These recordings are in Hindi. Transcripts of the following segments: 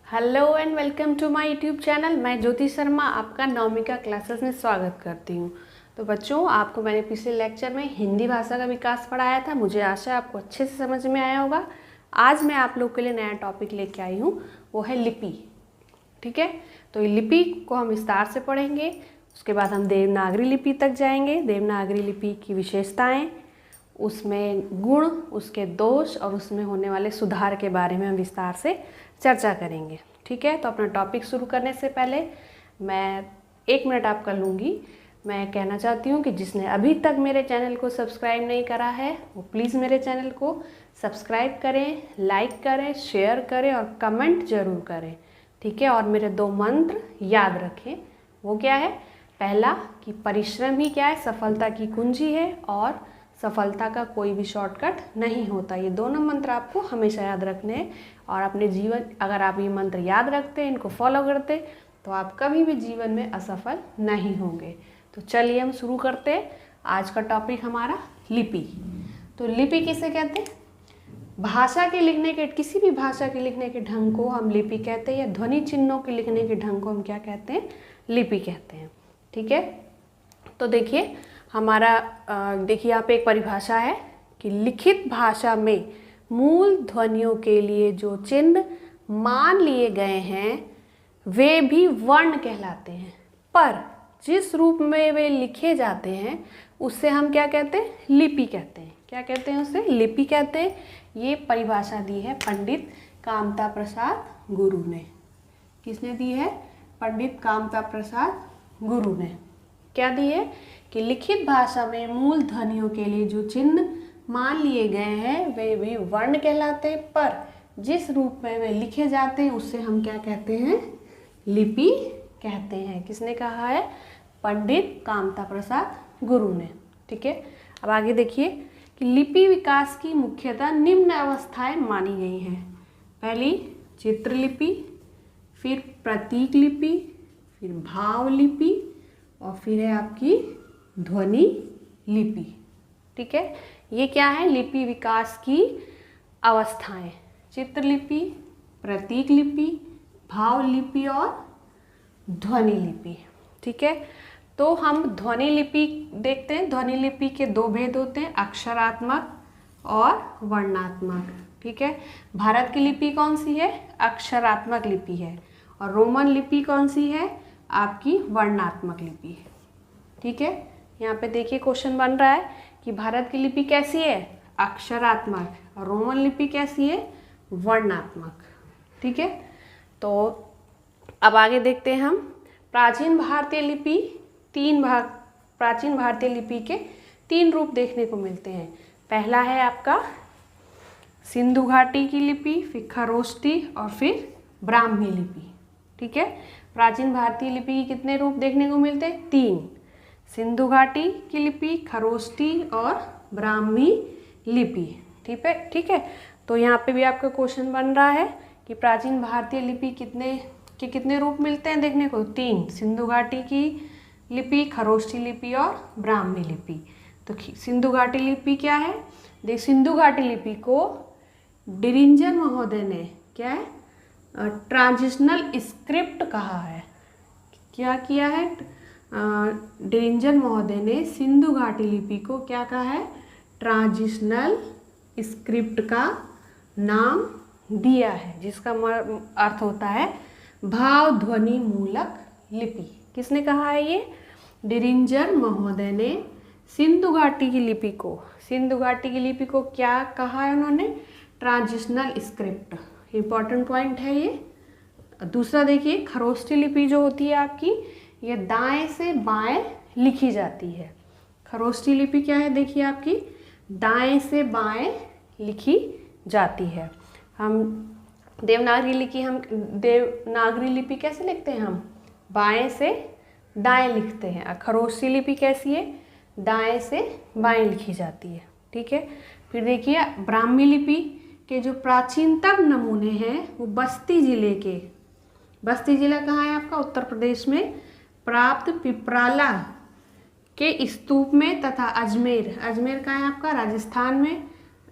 Hello and welcome to my YouTube channel. मैं ज्योति शर्मा आपका नौवीं का क्लासेस में स्वागत करती हूँ। तो बच्चों, आपको मैंने पिछले लेक्चर में हिंदी भाषा का विकास पढ़ाया था। मुझे आशा है आपको अच्छे से समझ में आया होगा। आज मैं आप लोग के लिए नया टॉपिक लेके आई हूँ, वो है लिपि। ठीक है, तो ये लिपि को हम विस्तार से पढ़ेंगे। उसके बाद हम देवनागरी लिपि तक जाएंगे। देवनागरी लिपि की विशेषताएँ, उसमें गुण, उसके दोष और उसमें होने वाले सुधार के बारे में हम विस्तार से चर्चा करेंगे। ठीक है, तो अपना टॉपिक शुरू करने से पहले मैं 1 मिनट आपका लूँगी। मैं कहना चाहती हूँ कि जिसने अभी तक मेरे चैनल को सब्सक्राइब नहीं करा है वो प्लीज़ मेरे चैनल को सब्सक्राइब करें, लाइक करें, शेयर करें और कमेंट ज़रूर करें। ठीक है, और मेरे 2 मंत्र याद रखें। वो क्या है? पहला कि परिश्रम ही क्या है, सफलता की कुंजी है, और सफलता का कोई भी शॉर्टकट नहीं होता। ये दोनों मंत्र आपको हमेशा याद रखने हैं। और अपने जीवन, अगर आप ये मंत्र याद रखते हैं, इनको फॉलो करते, तो आप कभी भी जीवन में असफल नहीं होंगे। तो चलिए हम शुरू करते हैं। आज का टॉपिक हमारा लिपि। तो लिपि किसे कहते हैं? भाषा के लिखने के, किसी भी भाषा के लिखने के ढंग को हम लिपि कहते हैं, या ध्वनि चिन्हों के लिखने के ढंग को हम क्या कहते हैं? लिपि कहते हैं। ठीक है, तो देखिए हमारा देखिए यहाँ पे एक परिभाषा है कि लिखित भाषा में मूल ध्वनियों के लिए जो चिन्ह मान लिए गए हैं वे भी वर्ण कहलाते हैं, पर जिस रूप में वे लिखे जाते हैं उससे हम क्या कहते हैं? लिपि कहते हैं। क्या कहते हैं? उसे लिपि कहते हैं। ये परिभाषा दी है पंडित कामता प्रसाद गुरु ने। किसने दी है? पंडित कामता प्रसाद गुरु ने। क्या दी है? कि लिखित भाषा में मूल ध्वनियों के लिए जो चिन्ह मान लिए गए हैं वे भी वर्ण कहलाते हैं, पर जिस रूप में वे लिखे जाते हैं उससे हम क्या कहते हैं? लिपि कहते हैं। किसने कहा है? पंडित कामता प्रसाद गुरु ने। ठीक है, अब आगे देखिए कि लिपि विकास की मुख्यतः निम्न अवस्थाएं मानी गई हैं। पहली चित्रलिपि, फिर प्रतीक लिपि, फिर भाव लिपि, और फिर है आपकी ध्वनि लिपि। ठीक है, ये क्या है? लिपि विकास की अवस्थाएं। चित्रलिपि, प्रतीक लिपि, भाव लिपि और ध्वनि लिपि। ठीक है, तो हम ध्वनि लिपि देखते हैं। ध्वनि लिपि के 2 भेद होते हैं, अक्षरात्मक और वर्णात्मक। ठीक है, भारत की लिपि कौन सी है? अक्षरात्मक लिपि है। और रोमन लिपि कौन सी है? आपकी वर्णात्मक लिपि। ठीक है, यहाँ पे देखिए क्वेश्चन बन रहा है कि भारत की लिपि कैसी है? अक्षरात्मक। और रोमन लिपि कैसी है? वर्णात्मक। ठीक है, तो अब आगे देखते हैं हम। प्राचीन भारतीय लिपि 3 भाग, प्राचीन भारतीय लिपि के 3 रूप देखने को मिलते हैं। पहला है आपका सिंधु घाटी की लिपि, फिर खरोष्टी और फिर ब्राह्मी लिपि। ठीक है, प्राचीन भारतीय लिपि के कितने रूप देखने को मिलते हैं? 3। सिंधु घाटी की लिपि, खरोष्टी और ब्राह्मी लिपि। ठीक है, तो यहाँ पे भी आपका क्वेश्चन बन रहा है कि प्राचीन भारतीय लिपि कितने रूप मिलते हैं देखने को? 3। सिंधु घाटी की लिपि, खरोष्टी लिपि और ब्राह्मी लिपि। तो सिंधु घाटी लिपि क्या है? देख, सिंधु घाटी लिपि को डिरिंजर महोदय ने क्या है? ट्रांजिशनल स्क्रिप्ट कहा है। क्या किया है? डिरिंजर महोदय ने सिंधु घाटी लिपि को क्या कहा है? ट्रांजिशनल स्क्रिप्ट का नाम दिया है, जिसका अर्थ होता है भाव ध्वनि मूलक लिपि। किसने कहा है ये? डिरिंजर महोदय ने सिंधु घाटी की लिपि को क्या कहा है उन्होंने? Transitional script. इम्पॉर्टेंट पॉइंट है ये। दूसरा देखिए, खरोष्टी लिपि जो होती है आपकी, ये दाएं से बाएं लिखी जाती है। खरोष्टी लिपि क्या है? देखिए आपकी दाएं से बाएं लिखी जाती है। देवनागरी लिपि कैसे लिखते हैं? हम बाएं से दाएं लिखते हैं। और खरोष्टी लिपि कैसी है? दाएं से बाएं लिखी जाती है। ठीक है, फिर देखिए ब्राह्मी लिपि के जो प्राचीनतम नमूने हैं वो बस्ती जिला कहाँ है आपका? उत्तर प्रदेश में प्राप्त पिपराला के स्तूप में, तथा अजमेर कहाँ है आपका? राजस्थान में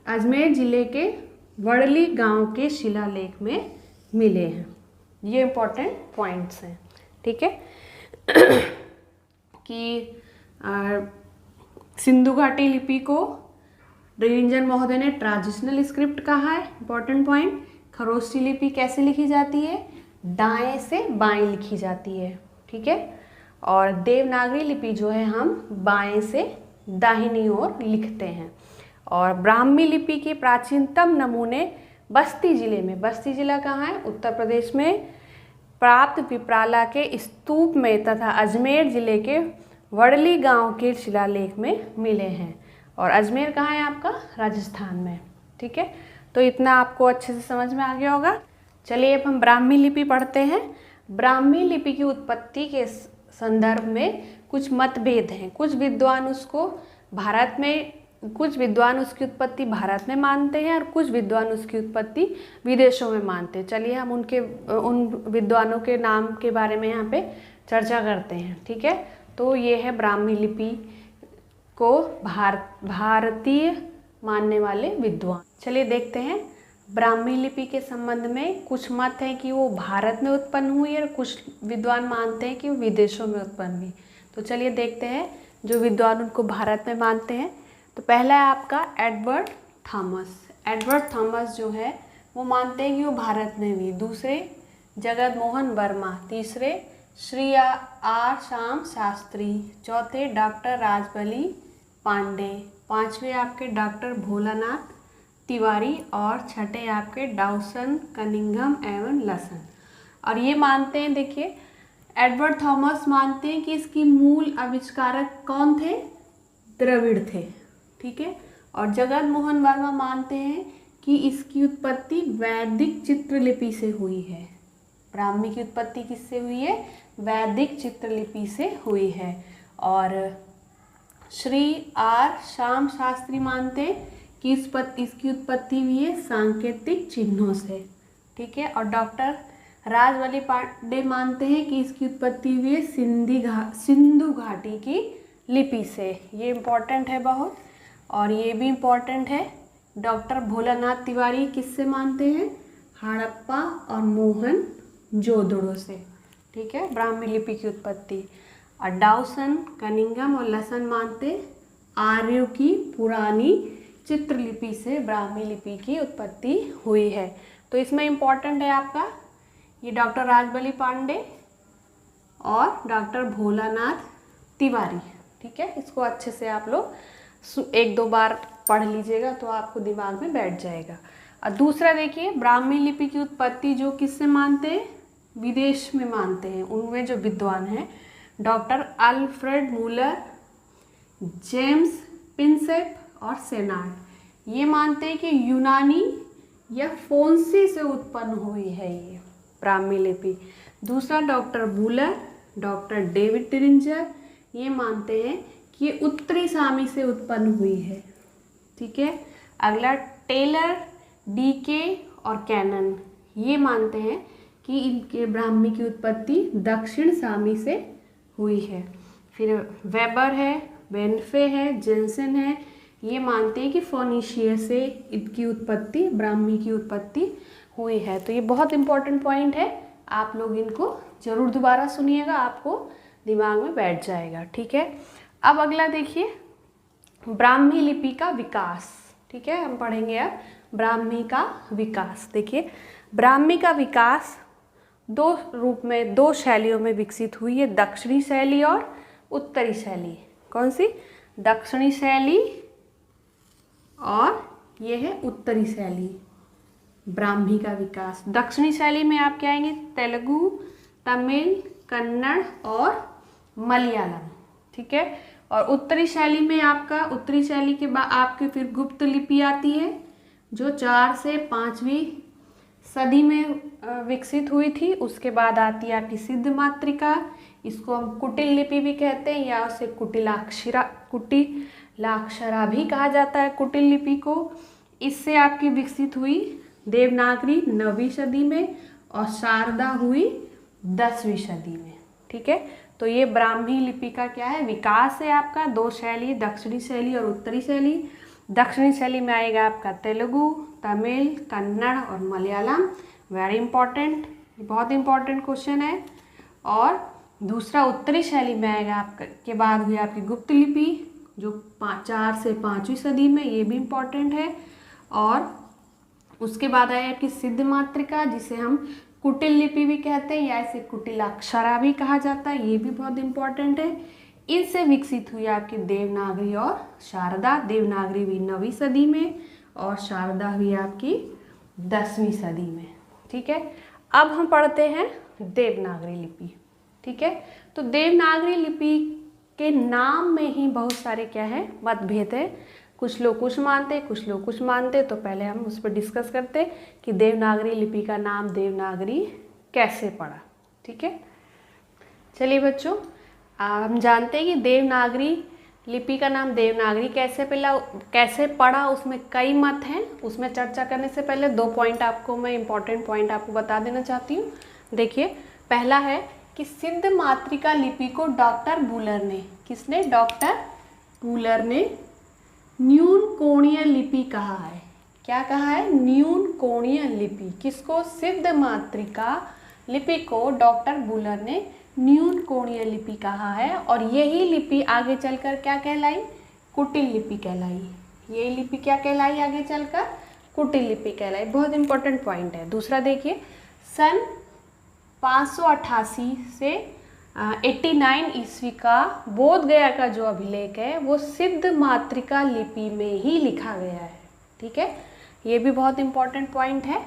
अजमेर जिले के वड़ली गांव के शिलालेख में मिले हैं। ये इम्पोर्टेंट पॉइंट्स हैं, ठीक है। कि सिंधु घाटी लिपि को निरंजन महोदय ने ट्रांजिशनल स्क्रिप्ट कहा है, इंपॉर्टेंट पॉइंट। खरोष्ठी लिपि कैसे लिखी जाती है, दाएं से बाएं लिखी जाती है, ठीक है। और देवनागरी लिपि जो है हम बाएं से दाहिनी ओर लिखते हैं। और ब्राह्मी लिपि के प्राचीनतम नमूने बस्ती जिले में, बस्ती जिला कहाँ है, उत्तर प्रदेश में, प्राप्त पिपराला के स्तूप में तथा अजमेर जिले के वडली गांव के शिलालेख में मिले हैं। और अजमेर कहाँ है आपका, राजस्थान में, ठीक है। तो इतना आपको अच्छे से समझ में आ गया होगा। चलिए अब हम ब्राह्मी लिपि पढ़ते हैं। ब्राह्मी लिपि की उत्पत्ति के संदर्भ में कुछ मतभेद हैं। कुछ विद्वान उसकी उत्पत्ति भारत में मानते हैं और कुछ विद्वान उसकी उत्पत्ति विदेशों में मानते हैं। चलिए हम उन विद्वानों के नाम के बारे में यहाँ पे चर्चा करते हैं, ठीक है। तो ये है ब्राह्मी लिपि को भारतीय मानने वाले विद्वान। चलिए देखते हैं ब्राह्मी लिपि के संबंध में कुछ मत हैं कि वो भारत में उत्पन्न हुई और कुछ विद्वान मानते हैं कि वो विदेशों में उत्पन्न हुई। तो चलिए देखते हैं जो विद्वान उनको भारत में मानते हैं। तो पहला है आपका एडवर्ड थॉमस। एडवर्ड थॉमस जो है वो मानते हैं कि वो भारत में हुई। दूसरे जगत मोहन वर्मा, तीसरे श्री आर श्याम शास्त्री, चौथे डॉक्टर राजबली पांडे, पांचवे आपके डॉक्टर भोलानाथ तिवारी और छठे आपके डाउसन कनिंघम एवं लसन। और ये मानते हैं, देखिए एडवर्ड थॉमस मानते हैं कि इसकी मूल आविष्कारक कौन थे, द्रविड़ थे, ठीक है। और जगत मोहन वर्मा मानते हैं कि इसकी उत्पत्ति वैदिक चित्रलिपि से हुई है। ब्राह्मी की उत्पत्ति किससे हुई है, वैदिक चित्रलिपि से हुई है। और श्री आर श्याम शास्त्री मानते हैं कि इसकी उत्पत्ति हुई है सांकेतिक चिन्हों से, ठीक है। और डॉक्टर राजबली पांडे मानते हैं कि इसकी उत्पत्ति हुई है सिंधु घाटी की लिपि से। ये इम्पोर्टेंट है बहुत। और ये भी इम्पोर्टेंट है, डॉक्टर भोलानाथ तिवारी किससे मानते हैं, हड़प्पा और मोहन जोदड़ो से, ठीक है, ब्राह्मी लिपि की उत्पत्ति। और डाउसन कनिंघम और लसन मानते आर्यों की पुरानी चित्रलिपि से ब्राह्मी लिपि की उत्पत्ति हुई है। तो इसमें इम्पोर्टेंट है आपका ये डॉक्टर राजबली पांडे और डॉक्टर भोलानाथ तिवारी, ठीक है। इसको अच्छे से आप लोग एक दो बार पढ़ लीजिएगा तो आपको दिमाग में बैठ जाएगा। और दूसरा देखिए ब्राह्मी लिपि की उत्पत्ति जो किससे मानते हैं, विदेश में मानते हैं। उनमें जो विद्वान हैं डॉक्टर अल्फ्रेड मूलर, जेम्स पिंसेप और सेनार्ड, ये मानते हैं कि यूनानी या फोंसी से उत्पन्न हुई है ये ब्राह्मी लिपि। दूसरा डॉक्टर बूलर, डॉक्टर डेविड टिरिंजर, ये मानते हैं कि ये उत्तरी सामी से उत्पन्न हुई है, ठीक है। अगला टेलर, डीके और कैनन, ये मानते हैं कि इनके ब्राह्मी की उत्पत्ति दक्षिण सामी से हुई है। फिर वेबर है, बेनफे है, जेंसन है, ये मानते हैं कि फोनीशिया से इनकी उत्पत्ति, ब्राह्मी की उत्पत्ति हुई है। तो ये बहुत इंपॉर्टेंट पॉइंट है, आप लोग इनको जरूर दोबारा सुनिएगा, आपको दिमाग में बैठ जाएगा, ठीक है। अब अगला देखिए ब्राह्मी लिपि का विकास, ठीक है। हम पढ़ेंगे अब ब्राह्मी का विकास। देखिए ब्राह्मी का विकास दो रूप में, दो शैलियों में विकसित हुई है, दक्षिणी शैली और उत्तरी शैली। कौन सी, दक्षिणी शैली और ये है उत्तरी शैली। ब्राह्मी का विकास दक्षिणी शैली में आप क्या आएंगे, तेलुगु, तमिल, कन्नड़ और मलयालम, ठीक है। और उत्तरी शैली में आपका, उत्तरी शैली के बाद आपके फिर गुप्त लिपि आती है जो 4 से 5वीं सदी में विकसित हुई थी। उसके बाद आती है आपकी सिद्ध मातृका, इसको हम कुटिल लिपि भी कहते हैं या उसे कुटिलाक्षरा भी कहा जाता है, कुटिल लिपि को। इससे आपकी विकसित हुई देवनागरी 9वीं सदी में और शारदा हुई 10वीं सदी में, ठीक है। तो ये ब्राह्मी लिपि का क्या है, विकास है आपका। दो शैली, दक्षिणी शैली और उत्तरी शैली। दक्षिणी शैली में आएगा आपका तेलुगु, तमिल, कन्नड़ और मलयालम, वेरी इंपॉर्टेंट। ये बहुत इंपॉर्टेंट क्वेश्चन है। और दूसरा उत्तरी शैली में आएगा आपके बाद हुई आपकी गुप्त लिपि जो 4 से 5वीं सदी में, ये भी इम्पॉर्टेंट है। और उसके बाद आया आपकी सिद्ध मातृका जिसे हम कुटिल लिपि भी कहते हैं या इसे कुटिलाक्षरा भी कहा जाता है, ये भी बहुत इंपॉर्टेंट है। इनसे विकसित हुई आपकी देवनागरी और शारदा। देवनागरी हुई 9वीं सदी में और शारदा हुई आपकी 10वीं सदी में। ठीक है, अब हम पढ़ते हैं देवनागरी लिपि। ठीक है, तो देवनागरी लिपि के नाम में ही बहुत सारे क्या है, मतभेद है। कुछ लोग कुछ मानते, कुछ लोग कुछ मानते। तो पहले हम उस पर डिस्कस करते कि देवनागरी लिपि का नाम देवनागरी कैसे पड़ा। ठीक है, चलिए बच्चों, हम जानते हैं कि देवनागरी लिपि का नाम देवनागरी कैसे पड़ा, उसमें कई मत हैं। उसमें चर्चा करने से पहले 2 पॉइंट आपको मैं इम्पॉर्टेंट पॉइंट आपको बता देना चाहती हूँ। देखिए, पहला है कि सिद्ध मातृका लिपि को डॉक्टर बुलर ने, किसने, डॉक्टर बुलर ने न्यून कोणीय लिपि कहा है। क्या कहा है, न्यून कोणीय लिपि। किसको, सिद्ध मातृका लिपि को डॉक्टर बुलर ने न्यून कोणीय लिपि कहा है। और यही लिपि आगे चलकर क्या कहलाई, कुटिल लिपि कहलाई। यही लिपि क्या कहलाई आगे चलकर, कुटिल लिपि कहलाई। बहुत इंपॉर्टेंट पॉइंट है। दूसरा देखिए, सन 588 से 89 ईस्वी का बोध गया का जो अभिलेख है वो सिद्ध मातृका लिपि में ही लिखा गया है। ठीक है, ये भी बहुत इंपॉर्टेंट पॉइंट है।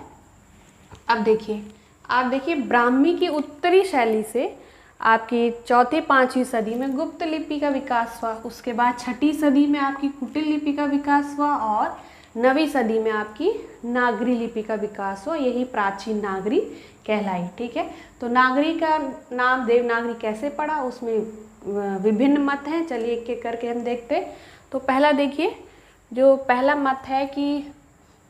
अब देखिए, आप देखिए ब्राह्मी की उत्तरी शैली से आपकी 4वीं-5वीं सदी में गुप्त लिपि का विकास हुआ। उसके बाद 6ठी सदी में आपकी कुटिल लिपि का विकास हुआ और 9वीं सदी में आपकी नागरी लिपि का विकास हुआ। यही प्राचीन नागरी कहलाई। ठीक है, तो नागरी का नाम देवनागरी कैसे पड़ा, उसमें विभिन्न मत हैं। चलिए एक एक करके हम देखते हैं। तो पहला देखिए, जो पहला मत है कि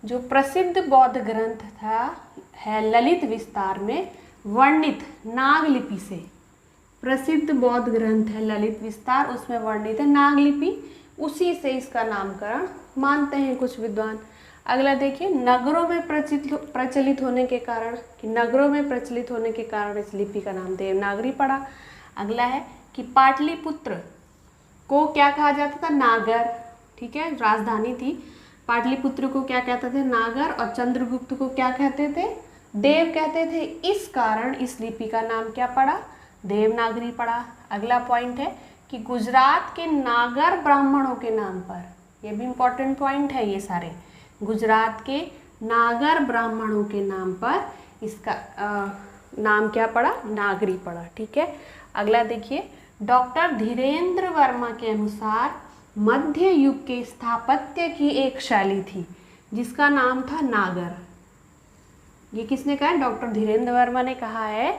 जो प्रसिद्ध बौद्ध ग्रंथ था है ललित विस्तार में वर्णित नागलिपि से, प्रसिद्ध बौद्ध ग्रंथ है ललित विस्तार, उसमें वर्णित है नागलिपि, उसी से इसका नामकरण मानते हैं कुछ विद्वान। अगला देखिए, नगरों में प्रचलित होने के कारण, कि नगरों में प्रचलित होने के कारण इस लिपि का नाम देवनागरी पड़ा। अगला है कि पाटलिपुत्र को क्या कहा जाता था, नागर। ठीक है, राजधानी थी। पाटलिपुत्र को क्या कहते थे, नागर। और चंद्रगुप्त को क्या कहते थे, देव कहते थे। इस कारण इस लिपि का नाम क्या पड़ा, देवनागरी पड़ा। अगला पॉइंट है कि गुजरात के नागर ब्राह्मणों के नाम पर, यह भी इम्पोर्टेंट पॉइंट है ये सारे, गुजरात के नागर ब्राह्मणों के नाम पर इसका नाम क्या पड़ा, नागरी पड़ा। ठीक है, अगला देखिए, डॉक्टर धीरेन्द्र वर्मा के अनुसार मध्य युग के स्थापत्य की एक शैली थी जिसका नाम था नागर। ये किसने कहा, डॉक्टर धीरेन्द्र वर्मा ने कहा है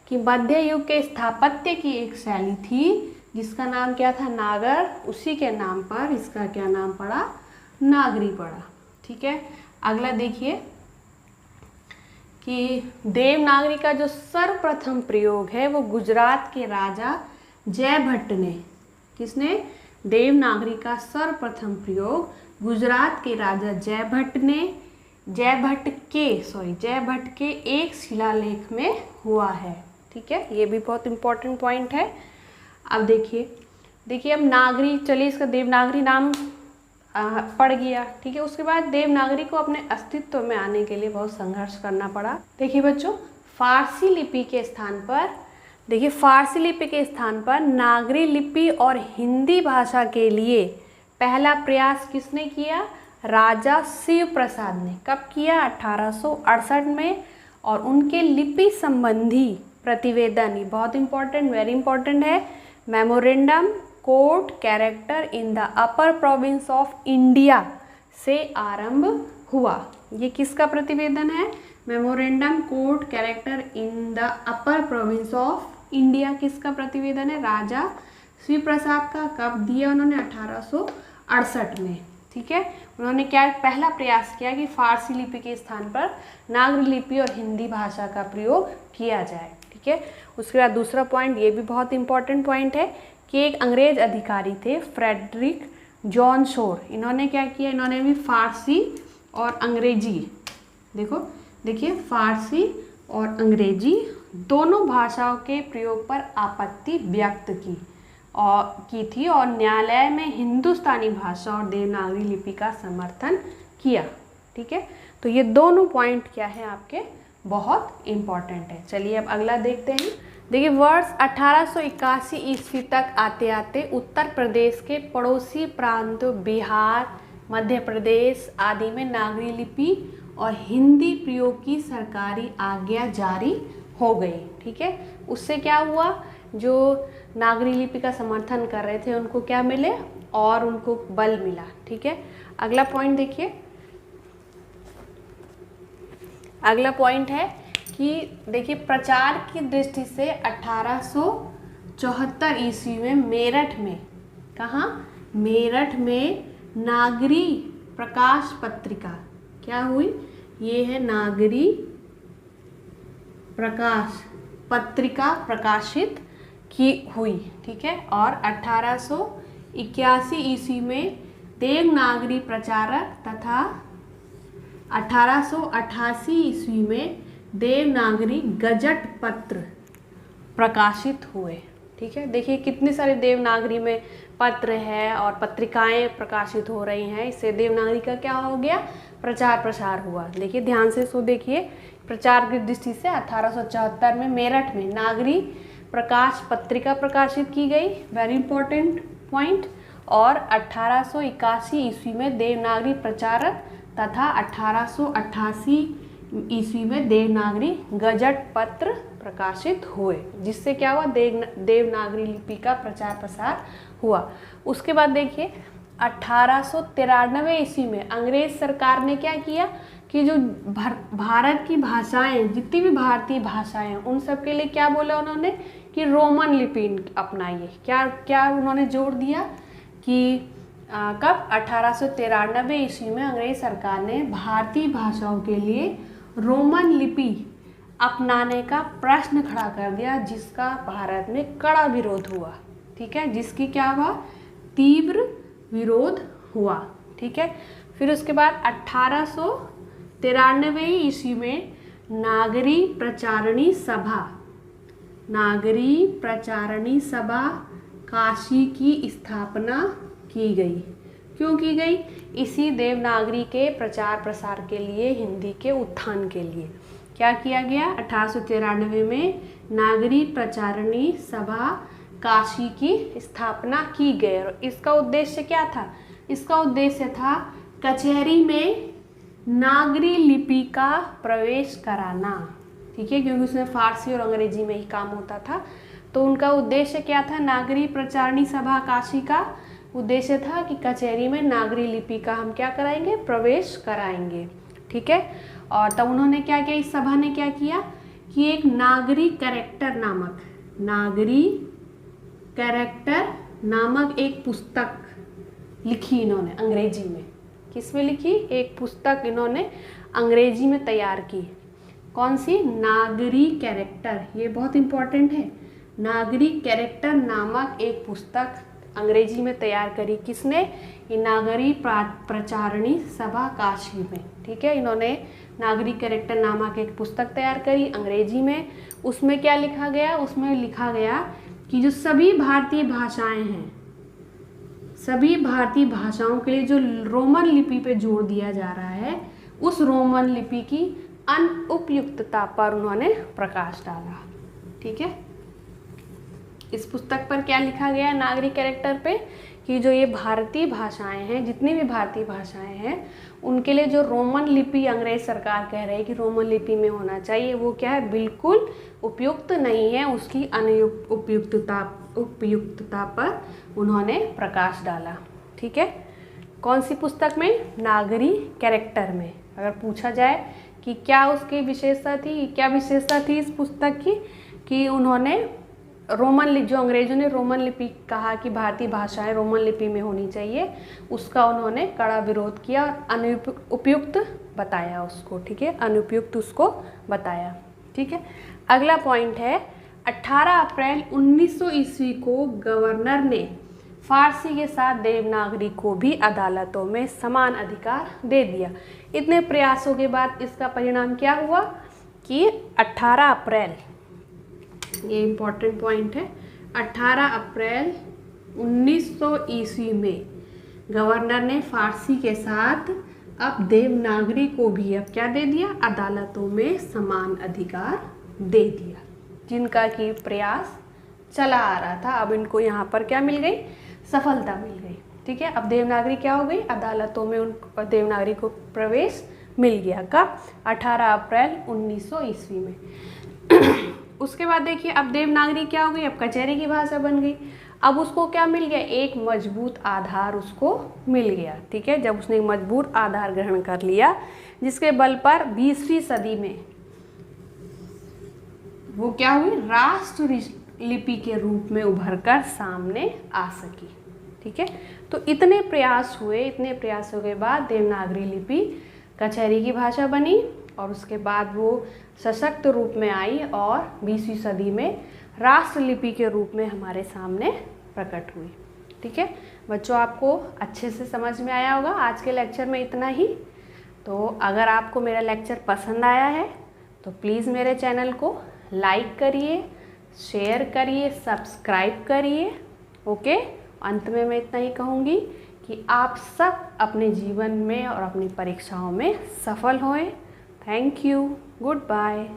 कि मध्य युग के स्थापत्य की एक शैली थी जिसका नाम क्या था, नागर। उसी के नाम पर इसका क्या नाम पड़ा, नागरी पड़ा। ठीक है, अगला देखिए कि देवनागरी का जो सर्वप्रथम प्रयोग है वो गुजरात के राजा जयभट्ट ने, किसने, देवनागरी का सर्वप्रथम प्रयोग गुजरात के राजा जयभट्ट के एक शिलालेख में हुआ है। ठीक है, ये भी बहुत इंपॉर्टेंट पॉइंट है। अब देखिए अब नागरी, चलिए इसका देवनागरी नाम पड़ गया। ठीक है, उसके बाद देवनागरी को अपने अस्तित्व में आने के लिए बहुत संघर्ष करना पड़ा। देखिए बच्चों, फारसी लिपि के स्थान पर नागरी लिपि और हिंदी भाषा के लिए पहला प्रयास किसने किया, राजा शिव प्रसाद ने। कब किया, 1868 में। और उनके लिपि संबंधी प्रतिवेदन, बहुत इंपॉर्टेंट, वेरी इंपॉर्टेंट है, memorandum code character in the upper province of India से आरंभ हुआ। ये किसका प्रतिवेदन है, memorandum code character in the upper province of India, किसका प्रतिवेदन है, राजा शिव प्रसाद का। कब दिया उन्होंने, 1868 में। ठीक है, उन्होंने क्या पहला प्रयास किया कि फारसी लिपि के स्थान पर नागरी लिपि और हिंदी भाषा का प्रयोग किया जाए। ठीक है, उसके बाद दूसरा पॉइंट, ये भी बहुत इंपॉर्टेंट पॉइंट है कि एक अंग्रेज अधिकारी थे फ्रेडरिक जॉन शोर। इन्होंने क्या किया, इन्होंने भी फारसी और अंग्रेजी, देखिए फारसी और अंग्रेजी दोनों भाषाओं के प्रयोग पर आपत्ति व्यक्त की थी और न्यायालय में हिंदुस्तानी भाषा और देवनागरी लिपि का समर्थन किया। ठीक है, तो ये दोनों पॉइंट क्या है आपके, बहुत इम्पॉर्टेंट है। चलिए अब अगला देखते हैं। देखिए, वर्ष 1881 ईस्वी तक आते आते उत्तर प्रदेश के पड़ोसी प्रांतों बिहार, मध्य प्रदेश आदि में नागरी लिपि और हिंदी प्रयोग की सरकारी आज्ञा जारी हो गई। ठीक है, उससे क्या हुआ, जो नागरी लिपि का समर्थन कर रहे थे उनको क्या मिले, और उनको बल मिला। ठीक है, अगला पॉइंट देखिए। अगला पॉइंट है कि देखिए, प्रचार की दृष्टि से 1874 ईस्वी में मेरठ में, कहाँ, मेरठ में नागरी प्रकाश पत्रिका क्या हुई, ये है नागरी प्रकाश पत्रिका प्रकाशित की हुई। ठीक है, और 1881 ईस्वी में देवनागरी प्रचारक तथा 1888 ईस्वी में देवनागरी गजट पत्र प्रकाशित हुए। ठीक है, देखिए कितने सारे देवनागरी में पत्र है और पत्रिकाएं प्रकाशित हो रही हैं, इससे देवनागरी का क्या हो गया, प्रचार प्रसार हुआ। देखिए ध्यान से इसको देखिए, प्रचार की दृष्टि से 1874 में मेरठ में नागरी प्रकाश पत्रिका प्रकाशित की गई, वेरी इंपॉर्टेंट पॉइंट, और 1881 ईस्वी में देवनागरी प्रचारक तथा 1888 ईस्वी में देवनागरी गजट पत्र प्रकाशित हुए, जिससे क्या हुआ, देवनागरी लिपि का प्रचार प्रसार हुआ। उसके बाद देखिए 1893 ईस्वी में अंग्रेज सरकार ने क्या किया कि जो भारत की भाषाएं, जितनी भी भारतीय भाषाएं हैं, उन सब के लिए क्या बोला उन्होंने कि रोमन लिपि अपनाइए। क्या क्या उन्होंने जोर दिया कि कब, 1893 ईस्वी में अंग्रेज सरकार ने भारतीय भाषाओं के लिए रोमन लिपि अपनाने का प्रश्न खड़ा कर दिया, जिसका भारत में कड़ा विरोध हुआ। ठीक है, जिसकी क्या हुआ, तीव्र विरोध हुआ। ठीक है, फिर उसके बाद 1893 ईस्वी में नागरी प्रचारणी सभा काशी की स्थापना की गई। क्यों की गई, इसी देवनागरी के प्रचार प्रसार के लिए, हिंदी के उत्थान के लिए क्या किया गया, 1893 में नागरी प्रचारणी सभा काशी की स्थापना की गई। और इसका उद्देश्य क्या था, इसका उद्देश्य था कचहरी में नागरी लिपि का प्रवेश कराना। ठीक है, क्योंकि उसमें फारसी और अंग्रेजी में ही काम होता था, तो उनका उद्देश्य क्या था, नागरी प्रचारणी सभा काशी का उद्देश्य था कि कचहरी में नागरी लिपि का हम क्या कराएंगे, प्रवेश कराएंगे। ठीक है, और तब उन्होंने क्या किया, इस सभा ने क्या किया कि एक नागरी कैरेक्टर नामक एक पुस्तक लिखी इन्होंने अंग्रेजी में। किसमें लिखी, एक पुस्तक इन्होंने अंग्रेजी में तैयार की। कौन सी, नागरी कैरेक्टर, ये बहुत इंपॉर्टेंट है। नागरी कैरेक्टर नामक एक पुस्तक अंग्रेजी में तैयार करी, किसने, ये नागरी प्रचारणी सभा काशी में। ठीक है, इन्होंने नागरी कैरेक्टर नामक एक पुस्तक तैयार करी अंग्रेजी में। उसमें क्या लिखा गया, उसमें लिखा गया कि जो सभी भारतीय भाषाएं हैं, सभी भारतीय भाषाओं के लिए जो रोमन लिपि पे जोर दिया जा रहा है, उस रोमन लिपि की अनुपयुक्तता पर उन्होंने प्रकाश डाला। ठीक है, इस पुस्तक पर क्या लिखा गया है, नागरी कैरेक्टर पे, कि जो ये भारतीय भाषाएं हैं, जितनी भी भारतीय भाषाएं हैं, उनके लिए जो रोमन लिपि अंग्रेज सरकार कह रही है कि रोमन लिपि में होना चाहिए, वो क्या है, बिल्कुल उपयुक्त नहीं है। उसकी उपयुक्तता पर उन्होंने प्रकाश डाला। ठीक है, कौन सी पुस्तक में, नागरी कैरेक्टर में। अगर पूछा जाए कि क्या उसकी विशेषता थी, क्या विशेषता थी इस पुस्तक की, कि उन्होंने जो अंग्रेजों ने रोमन लिपि कहा कि भारतीय भाषाएं रोमन लिपि में होनी चाहिए, उसका उन्होंने कड़ा विरोध किया और उपयुक्त बताया उसको। ठीक है, अनुपयुक्त उसको बताया। ठीक है, अगला पॉइंट है 18 अप्रैल 1900 ईस्वी को गवर्नर ने फारसी के साथ देवनागरी को भी अदालतों में समान अधिकार दे दिया। इतने प्रयासों के बाद इसका परिणाम क्या हुआ कि 18 अप्रैल, ये इम्पोर्टेंट पॉइंट है, 18 अप्रैल 1900 ईस्वी में गवर्नर ने फारसी के साथ अब देवनागरी को भी अब क्या दे दिया, अदालतों में समान अधिकार दे दिया, जिनका कि प्रयास चला आ रहा था। अब इनको यहाँ पर क्या मिल गई, सफलता मिल गई। ठीक है, अब देवनागरी क्या हो गई, अदालतों में उन देवनागरी को प्रवेश मिल गया। कब, 18 अप्रैल 1900 ईस्वी में। उसके बाद देखिए अब देवनागरी क्या हो गई, अब कचहरी की भाषा बन गई। अब उसको क्या मिल गया, एक मजबूत आधार उसको मिल गया। ठीक है, जब उसने एक मजबूत आधार ग्रहण कर लिया, जिसके बल पर 20वीं सदी में वो क्या हुई, राष्ट्र लिपि के रूप में उभरकर सामने आ सकी। ठीक है, तो इतने प्रयास हुए, इतने प्रयासों के बाद देवनागरी लिपि कचहरी की भाषा बनी और उसके बाद वो सशक्त रूप में आई और 20वीं सदी में राष्ट्रलिपि के रूप में हमारे सामने प्रकट हुई। ठीक है बच्चों, आपको अच्छे से समझ में आया होगा। आज के लेक्चर में इतना ही। तो अगर आपको मेरा लेक्चर पसंद आया है तो प्लीज़ मेरे चैनल को लाइक करिए, शेयर करिए, सब्सक्राइब करिए। ओके, अंत में मैं इतना ही कहूँगी कि आप सब अपने जीवन में और अपनी परीक्षाओं में सफल होएं। Thank you, good bye.